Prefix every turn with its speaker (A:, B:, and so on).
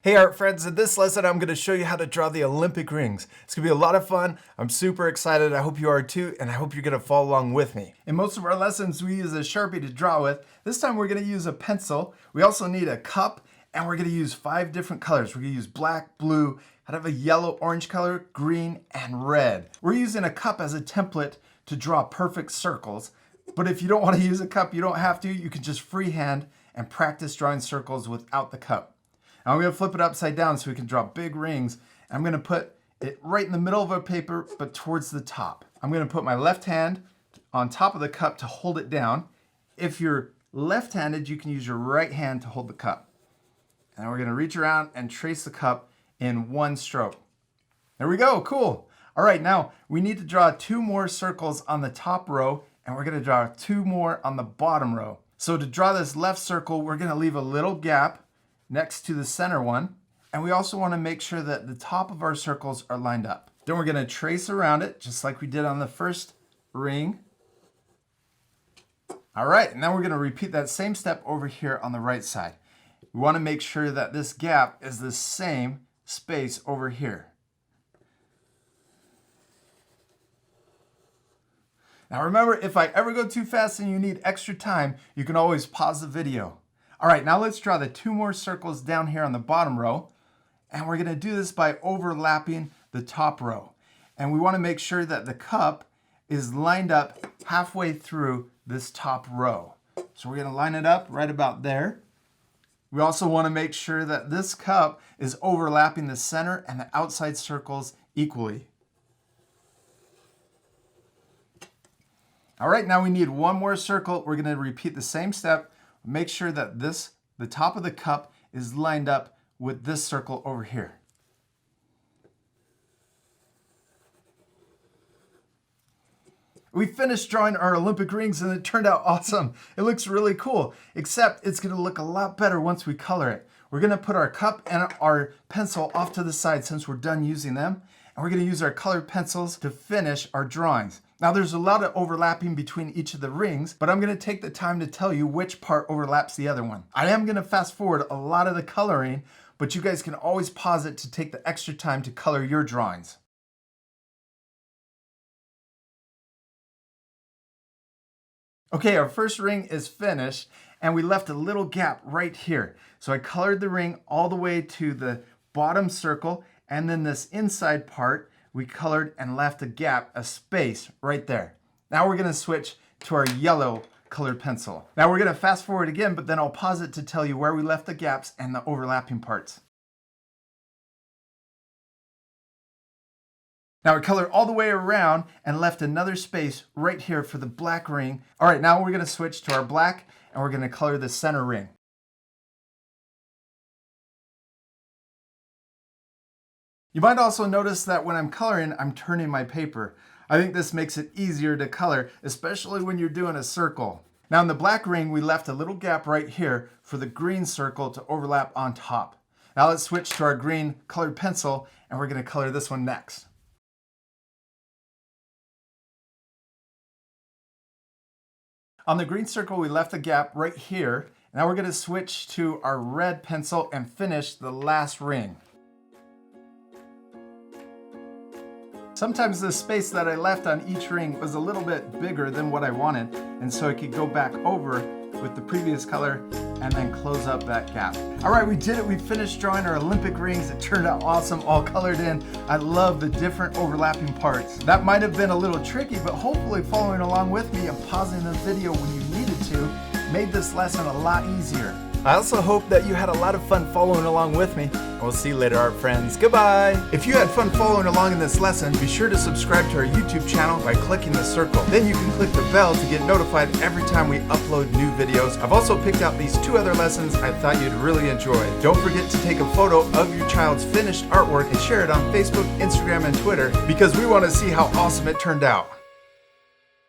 A: Hey art friends, in this lesson I'm going to show you how to draw the Olympic rings. It's going to be a lot of fun. I'm super excited. I hope you are too, and I hope you're going to follow along with me. In most of our lessons we use a Sharpie to draw with. This time we're going to use a pencil. We also need a cup, and we're going to use 5 different colors. We're going to use black, blue, kind of a yellow, orange color, green, and red. We're using a cup as a template to draw perfect circles. But if you don't want to use a cup, you don't have to. You can just freehand and practice drawing circles without the cup. Now I'm going to flip it upside down so we can draw big rings. I'm going to put it right in the middle of our paper, but towards the top. I'm going to put my left hand on top of the cup to hold it down. If you're left-handed, you can use your right hand to hold the cup. And we're going to reach around and trace the cup in one stroke. There we go, cool. All right, now we need to draw 2 more circles on the top row, and we're going to draw 2 more on the bottom row. So to draw this left circle, we're going to leave a little gap next to the center one, and we also want to make sure that the top of our circles are lined up. Then we're going to trace around it just like we did on the first ring. All right, and now we're going to repeat that same step over here on the right side. We want to make sure that this gap is the same space over here. Now remember, if I ever go too fast and you need extra time, you can always pause the video. All right, now let's draw the 2 more circles down here on the bottom row. And we're gonna do this by overlapping the top row. And we wanna make sure that the cup is lined up halfway through this top row. So we're gonna line it up right about there. We also wanna make sure that this cup is overlapping the center and the outside circles equally. All right, now we need 1 more circle. We're gonna repeat the same step. Make sure that the top of the cup is lined up with this circle over here. We finished drawing our Olympic rings and it turned out awesome. It looks really cool, except it's gonna look a lot better once we color it. We're gonna put our cup and our pencil off to the side since we're done using them. And we're gonna use our colored pencils to finish our drawings. Now there's a lot of overlapping between each of the rings, but I'm gonna take the time to tell you which part overlaps the other one. I am gonna fast forward a lot of the coloring, but you guys can always pause it to take the extra time to color your drawings. Okay, our first ring is finished, and we left a little gap right here. So I colored the ring all the way to the bottom circle, and then this inside part, we colored and left a gap, a space right there. Now we're gonna switch to our yellow colored pencil. Now we're gonna fast forward again, but then I'll pause it to tell you where we left the gaps and the overlapping parts. Now we colored all the way around and left another space right here for the black ring. All right, now we're gonna switch to our black and we're gonna color the center ring. You might also notice that when I'm coloring, I'm turning my paper. I think this makes it easier to color, especially when you're doing a circle. Now in the black ring, we left a little gap right here for the green circle to overlap on top. Now let's switch to our green colored pencil and we're gonna color this one next. On the green circle, we left a gap right here. Now we're gonna switch to our red pencil and finish the last ring. Sometimes the space that I left on each ring was a little bit bigger than what I wanted, and so I could go back over with the previous color and then close up that gap. All right, we did it. We finished drawing our Olympic rings. It turned out awesome, all colored in. I love the different overlapping parts. That might have been a little tricky, but hopefully following along with me and pausing the video when you needed to made this lesson a lot easier. I also hope that you had a lot of fun following along with me. We'll see you later, art friends. Goodbye! If you had fun following along in this lesson, be sure to subscribe to our YouTube channel by clicking the circle. Then you can click the bell to get notified every time we upload new videos. I've also picked out these 2 other lessons I thought you'd really enjoy. Don't forget to take a photo of your child's finished artwork and share it on Facebook, Instagram, and Twitter because we want to see how awesome it turned out.